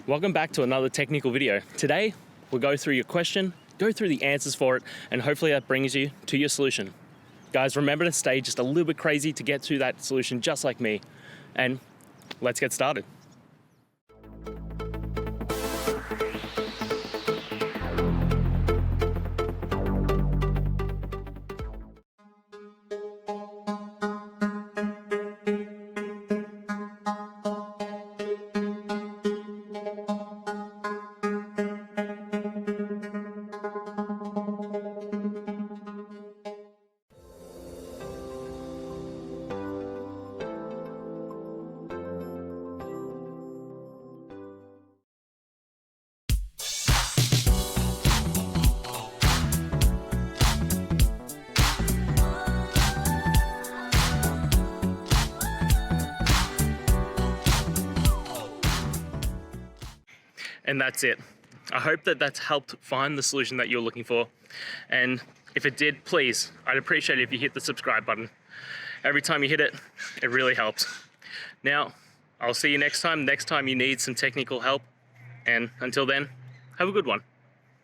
Welcome back to another technical video. Today, we'll go through your question, go through the answers for it, and hopefully that brings you to your solution. Guys, remember to stay just a little bit crazy to get to that solution just like me. And let's get started. And that's it. I hope that that's helped find the solution that you're looking for. And if it did, please, I'd appreciate it if you hit the subscribe button. Every time you hit it, it really helps. Now, I'll see you next time you need some technical help. And until then, have a good one.